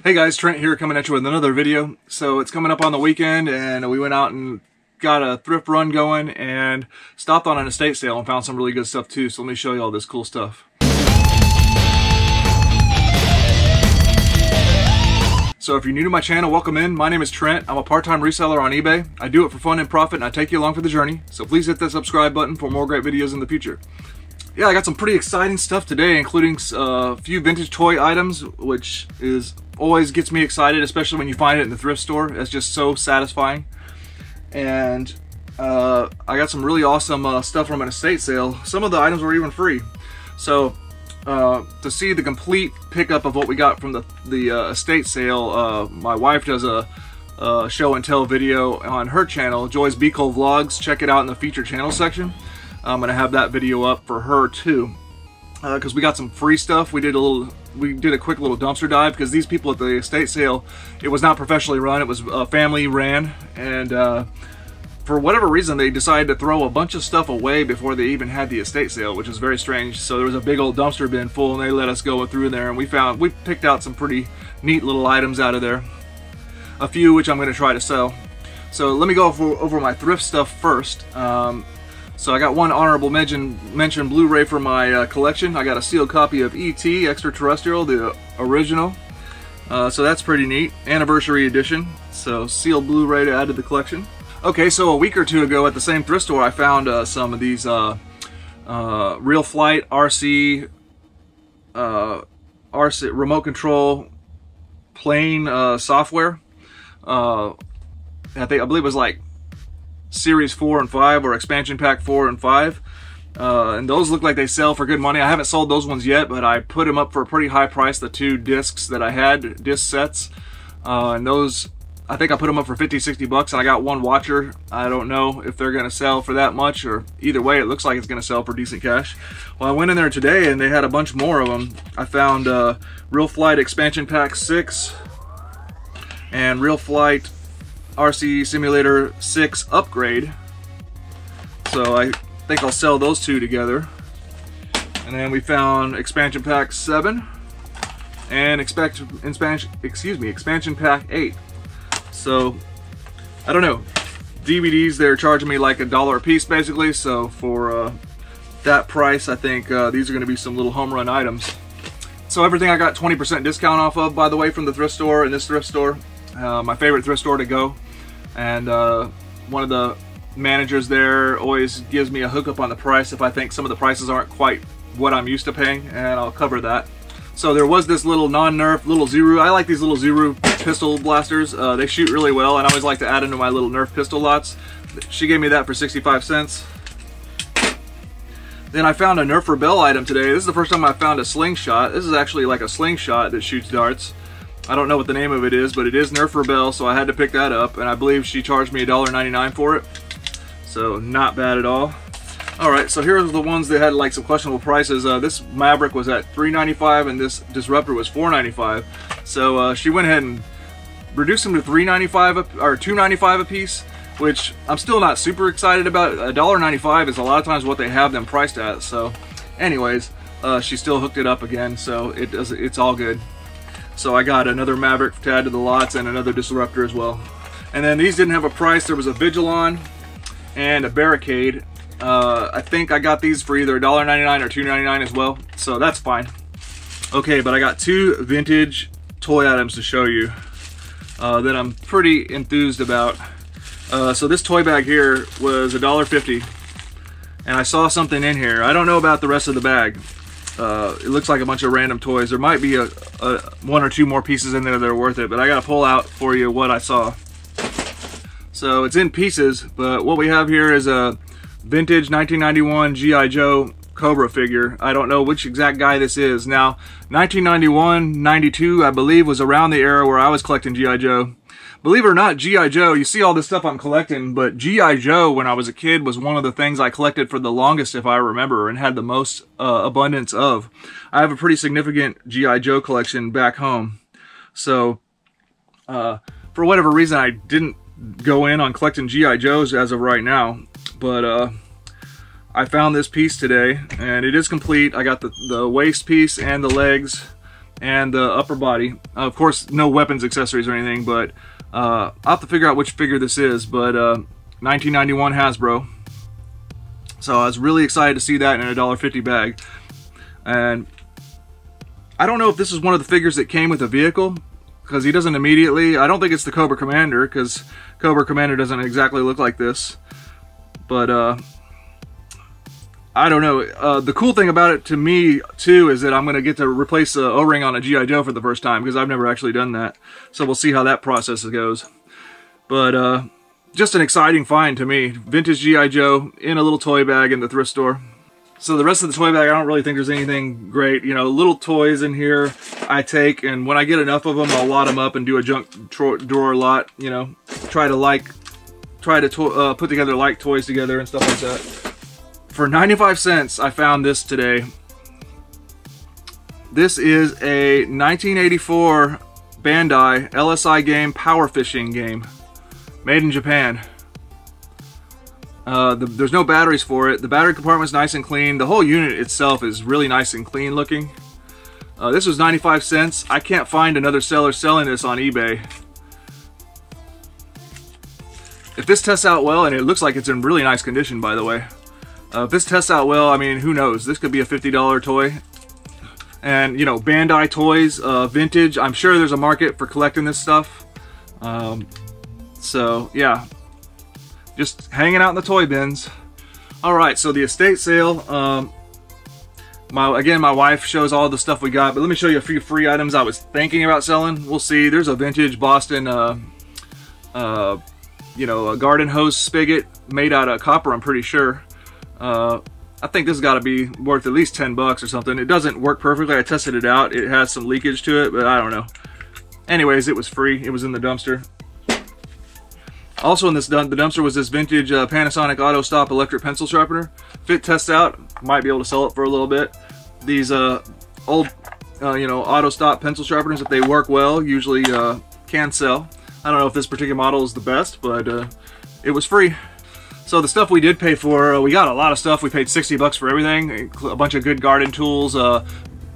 Hey guys, Trent here coming at you with another video. So it's coming up on the weekend and we went out and got a thrift run going and stopped on an estate sale and found some really good stuff too. So let me show you all this cool stuff. So if you're new to my channel, welcome in. My name is Trent. I'm a part-time reseller on eBay. I do it for fun and profit and I take you along for the journey. So please hit that subscribe button for more great videos in the future. Yeah, I got some pretty exciting stuff today, including a few vintage toy items, which always gets me excited, especially when you find it in the thrift store. It's just so satisfying. And I got some really awesome stuff from an estate sale. Some of the items were even free. So to see the complete pickup of what we got from the estate sale, my wife does a show and tell video on her channel, Joy's Beco Vlogs. Check it out in the featured channel section. I'm gonna have that video up for her too, because we got some free stuff. We did a quick little dumpster dive because these people at the estate sale, it was not professionally run. It was family ran, and for whatever reason they decided to throw a bunch of stuff away before they even had the estate sale, which is very strange. So there was a big old dumpster bin full, and they let us go through there, and we picked out some pretty neat little items out of there. A few which I'm going to try to sell. So let me go over my thrift stuff first. So I got one honorable mention Blu-ray for my collection. I got a sealed copy of E.T. Extraterrestrial, the original. So that's pretty neat. Anniversary edition. So sealed Blu-ray to add to the collection. Okay, so a week or two ago at the same thrift store, I found some of these Real Flight RC remote control plane software. I believe it was like Series 4 and 5 or expansion pack 4 and 5, and those look like they sell for good money. I haven't sold those ones yet, but I put them up for a pretty high price, the two discs that I had, disc sets, and those, I think I put them up for 50-60 bucks, and I got one watcher. I don't know if they're gonna sell for that much, or either way it looks like it's gonna sell for decent cash. Well, I went in there today and they had a bunch more of them. I found Real Flight expansion pack 6 and Real Flight RC Simulator 6 upgrade. So I think I'll sell those two together. And then we found expansion pack 7 and expansion pack 8. So I don't know, DVDs, they're charging me like $1 a piece basically, so for that price I think these are going to be some little home run items. So everything I got 20% discount off of, by the way, from the thrift store, and this thrift store, my favorite thrift store to go. And one of the managers there always gives me a hookup on the price if I think some of the prices aren't quite what I'm used to paying, and I'll cover that. So there was this little non-Nerf, little Zuru. I like these little Zuru pistol blasters. They shoot really well, and I always like to add them to my little Nerf pistol lots. She gave me that for 65 cents. Then I found a Nerf Rebel item today. This is the first time I found a slingshot. This is actually like a slingshot that shoots darts. I don't know what the name of it is, but it is Nerf Rebel, so I had to pick that up, and I believe she charged me $1.99 for it. So not bad at all. Alright, so here's the ones that had like some questionable prices. This Maverick was at $3.95 and this Disruptor was $4.95. So she went ahead and reduced them to $3.95 or $2.95 a piece, which I'm still not super excited about. $1.95 is a lot of times what they have them priced at. So anyways, she still hooked it up again, so it's all good. So I got another Maverick to add to the lots and another Disruptor as well. And then these didn't have a price. There was a Vigilon and a Barricade. I think I got these for either $1.99 or $2.99 as well, so that's fine. Okay, but I got two vintage toy items to show you that I'm pretty enthused about. So this toy bag here was $1.50, and I saw something in here. I don't know about the rest of the bag. It looks like a bunch of random toys. There might be one or two more pieces in there that are worth it, but I gotta pull out for you what I saw. So it's in pieces, but what we have here is a vintage 1991 G.I. Joe Cobra figure. I don't know which exact guy this is. Now, 1991, 92, I believe, was around the era where I was collecting G.I. Joe. Believe it or not, G.I. Joe, you see all this stuff I'm collecting, but G.I. Joe, when I was a kid, was one of the things I collected for the longest, if I remember, and had the most abundance of. I have a pretty significant G.I. Joe collection back home. So, for whatever reason, I didn't go in on collecting G.I. Joes as of right now, but I found this piece today, and it is complete. I got the waist piece and the legs, and the upper body. Of course, no weapons, accessories, or anything, but I'll have to figure out which figure this is, but 1991 Hasbro. So I was really excited to see that in a $1.50 bag. And I don't know if this is one of the figures that came with a vehicle, because he doesn't immediately. I don't think it's the Cobra Commander, because Cobra Commander doesn't exactly look like this. But I don't know. The cool thing about it to me too is that I'm going to get to replace the O-ring on a G.I. Joe for the first time, because I've never actually done that. So we'll see how that process goes. But just an exciting find to me. Vintage G.I. Joe in a little toy bag in the thrift store. So the rest of the toy bag, I don't really think there's anything great. You know, little toys in here I take, and when I get enough of them, I'll lot them up and do a junk drawer lot. You know, try to put together like toys together and stuff like that. For 95 cents, I found this today. This is a 1984 Bandai LSI game, power fishing game, made in Japan. There's no batteries for it. The battery compartment's nice and clean. The whole unit itself is really nice and clean looking. This was 95 cents. I can't find another seller selling this on eBay. If this tests out well, and it looks like it's in really nice condition, by the way. If this tests out well, I mean, who knows? This could be a $50 toy. And, you know, Bandai toys, vintage. I'm sure there's a market for collecting this stuff. So, yeah. Just hanging out in the toy bins. Alright, so the estate sale. Again, my wife shows all the stuff we got, but let me show you a few free items I was thinking about selling. We'll see. There's a vintage Boston, you know, a garden hose spigot made out of copper, I'm pretty sure. I think this has got to be worth at least 10 bucks or something. It doesn't work perfectly. I tested it out. It has some leakage to it, but I don't know. Anyways, it was free. It was in the dumpster. Also in the dumpster was this vintage Panasonic Auto Stop electric pencil sharpener. Fit tests out. Might be able to sell it for a little bit. These old, you know, Auto Stop pencil sharpeners, if they work well, usually can sell. I don't know if this particular model is the best, but it was free. So the stuff we did pay for, we got a lot of stuff. We paid 60 bucks for everything. A bunch of good garden tools.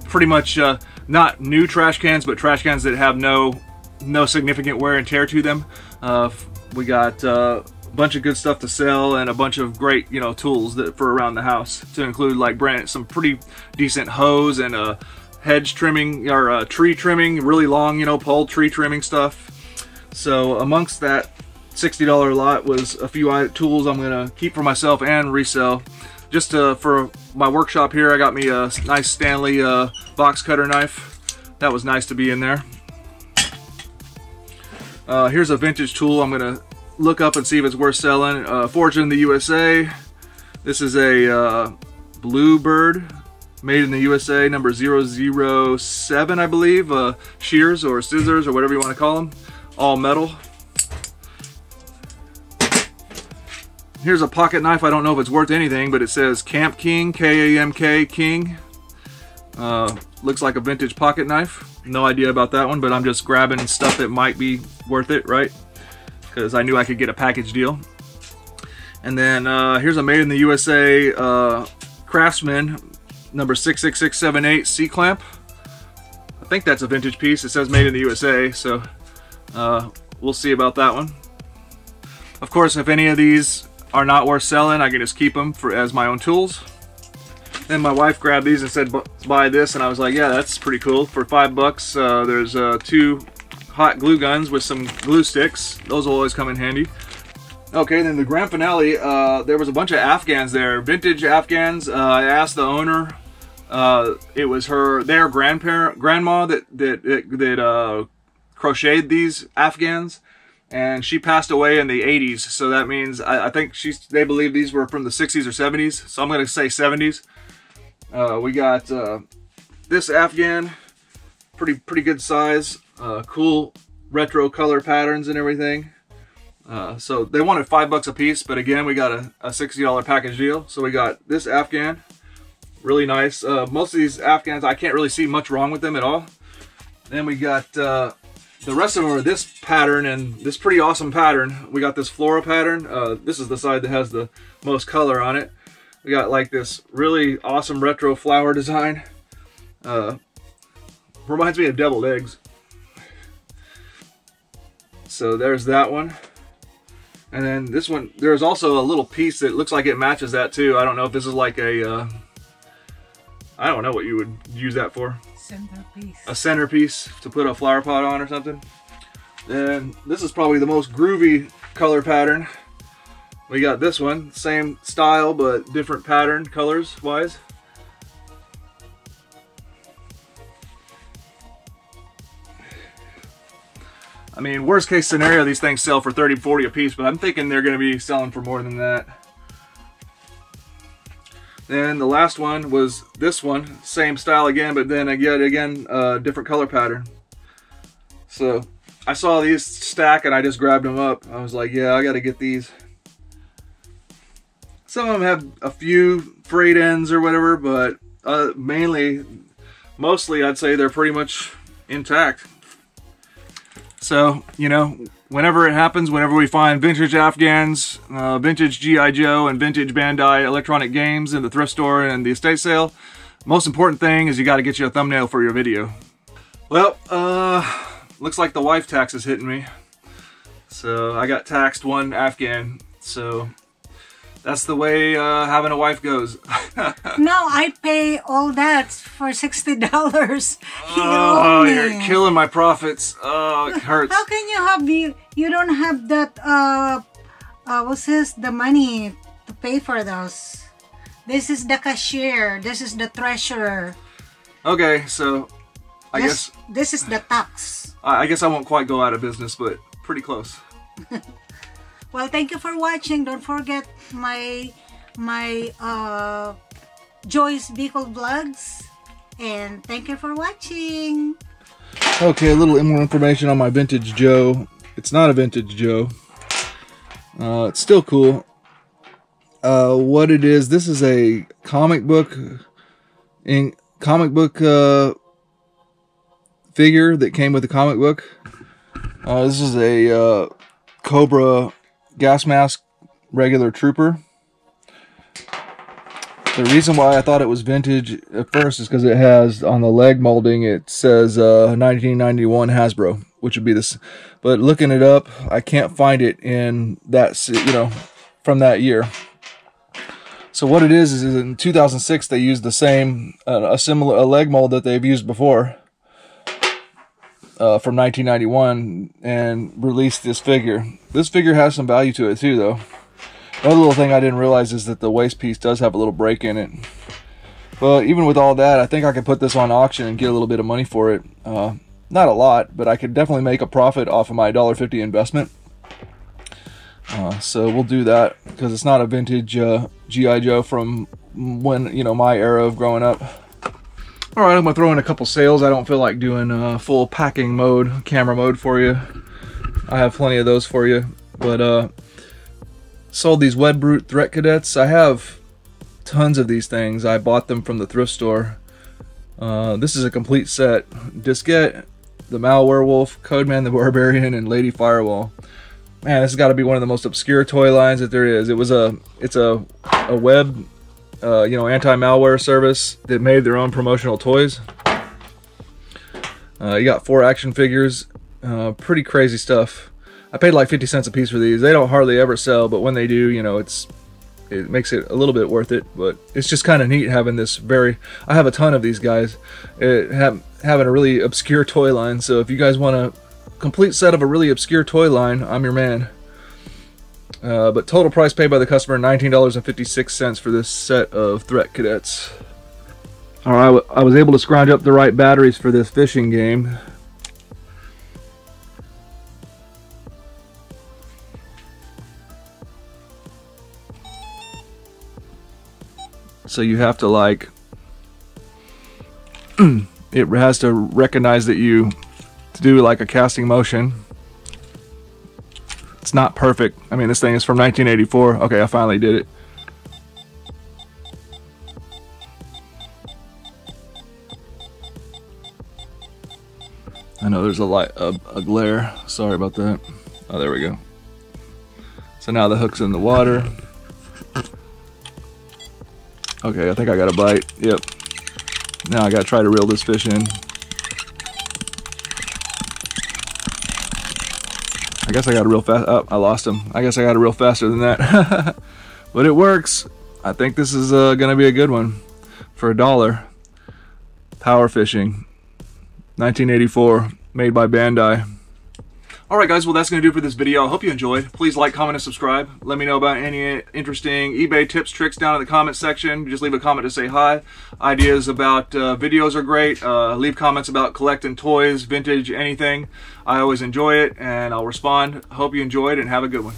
Pretty much not new trash cans, but trash cans that have no significant wear and tear to them. We got a bunch of good stuff to sell, and a bunch of great, you know, tools for around the house, to include like some pretty decent hose and hedge trimming or tree trimming, really long, you know, pole tree trimming stuff. So amongst that $60 lot was a few tools I'm gonna keep for myself and resell. Just for my workshop here, I got me a nice Stanley box cutter knife. That was nice to be in there. Here's a vintage tool I'm gonna look up and see if it's worth selling. Forged in the USA. This is a Bluebird, made in the USA, number 007, I believe. Shears or scissors or whatever you want to call them. All metal. Here's a pocket knife. I don't know if it's worth anything, but it says Camp King, K-A-M-K, King. Looks like a vintage pocket knife. No idea about that one, but I'm just grabbing stuff that might be worth it, right? Because I knew I could get a package deal. And then here's a made in the USA Craftsman, number 66678 C-clamp. I think that's a vintage piece. It says made in the USA, so we'll see about that one. Of course, if any of these are not worth selling, I can just keep them as my own tools. Then my wife grabbed these and said, buy this, and I was like, yeah, that's pretty cool. For 5 bucks, there's 2 hot glue guns with some glue sticks. Those will always come in handy. Okay, then the grand finale, there was a bunch of Afghans there, vintage Afghans. I asked the owner, it was their grandma that crocheted these Afghans, and she passed away in the 80s, so that means I think they believe these were from the 60s or 70s, so I'm going to say 70s. We got this Afghan, pretty good size, cool retro color patterns and everything. So they wanted 5 bucks a piece, but again, we got a $60 package deal. So we got this Afghan, really nice. Most of these Afghans, I can't really see much wrong with them at all. Then we got the rest of them are this pattern, and this pretty awesome pattern. We got this floral pattern. This is the side that has the most color on it. We got like this really awesome retro flower design. Reminds me of deviled eggs. So there's that one. And then this one, there's also a little piece that looks like it matches that too. I don't know if this is like a, I don't know what you would use that for. Centerpiece. A centerpiece to put a flower pot on or something. And this is probably the most groovy color pattern. We got this one, same style but different pattern colors wise. I mean, worst case scenario, these things sell for 30, 40 a piece, but I'm thinking they're going to be selling for more than that. Then the last one was this one, same style again, but then again, different color pattern. So I saw these stack and I just grabbed them up. I was like, yeah, I got to get these. Some of them have a few frayed ends or whatever, but mostly I'd say they're pretty much intact. So, you know, whenever it happens, whenever we find vintage Afghans, vintage G.I. Joe, and vintage Bandai electronic games in the thrift store and the estate sale, most important thing is you got to get you a thumbnail for your video. Well, looks like the wife tax is hitting me. So I got taxed one Afghan. So that's the way having a wife goes. No, I pay all that for $60. Oh, you're killing my profits. Oh, it hurts. How can you have you don't have that what's this, the money to pay for those? This is the cashier, this is the treasurer. Okay, so I guess this is the tax. I guess I won't quite go out of business, but pretty close. Well, thank you for watching. Don't forget my Joy's Vehicle Vlogs, and thank you for watching. Okay, a little more information on my vintage Joe. It's not a vintage Joe. It's still cool. What it is, this is a comic book figure that came with the comic book. This is a Cobra gas mask regular trooper. The reason why I thought it was vintage at first is because it has on the leg molding, it says 1991 Hasbro, which would be this. But looking it up, I can't find it in that, you know, from that year. So what it is in 2006 they used the same a leg mold that they've used before from 1991 and released this figure. This figure has some value to it too, though. Another little thing I didn't realize is that the waist piece does have a little break in it. But even with all that, I think I could put this on auction and get a little bit of money for it. Not a lot, but I could definitely make a profit off of my $1.50 investment. So we'll do that because it's not a vintage G.I. Joe from when, you know, my era of growing up. All right, I'm gonna throw in a couple sales. I don't feel like doing full packing mode, camera mode for you. I have plenty of those for you, but sold these Wed Brute Threat Cadets. I have tons of these things. I bought them from the thrift store. This is a complete set. Diskette, the Malwerewolf, Codeman the Barbarian, and Lady Firewall. Man, this has got to be one of the most obscure toy lines that there is. It's a web, you know, anti-malware service that made their own promotional toys. You got 4 action figures. Pretty crazy stuff. I paid like 50 cents a piece for these. They don't hardly ever sell, but when they do, you know, it makes it a little bit worth it. But it's just kind of neat having this I have a ton of these guys. Having a really obscure toy line. So if you guys want a complete set of a really obscure toy line, I'm your man. But total price paid by the customer, $19.56 for this set of Threat Cadets. Alright, I was able to scrounge up the right batteries for this fishing game. So you have to, like, it has to recognize that to do like a casting motion. It's not perfect. I mean, this thing is from 1984. Okay, I finally did it. I know there's a glare. Sorry about that. Oh, there we go. So now the hook's in the water. Okay, I think I got a bite. Yep. Now I gotta try to reel this fish in. I guess I got it real fast. Oh, I lost him. I guess I got it real faster than that. But it works. I think this is gonna be a good one for $1. Power fishing, 1984, made by Bandai. Alright guys, well that's going to do it for this video. I hope you enjoyed. Please like, comment, and subscribe. Let me know about any interesting eBay tips, tricks down in the comment section. Just leave a comment to say hi. Ideas about videos are great. Leave comments about collecting toys, vintage, anything. I always enjoy it and I'll respond. Hope you enjoyed and have a good one.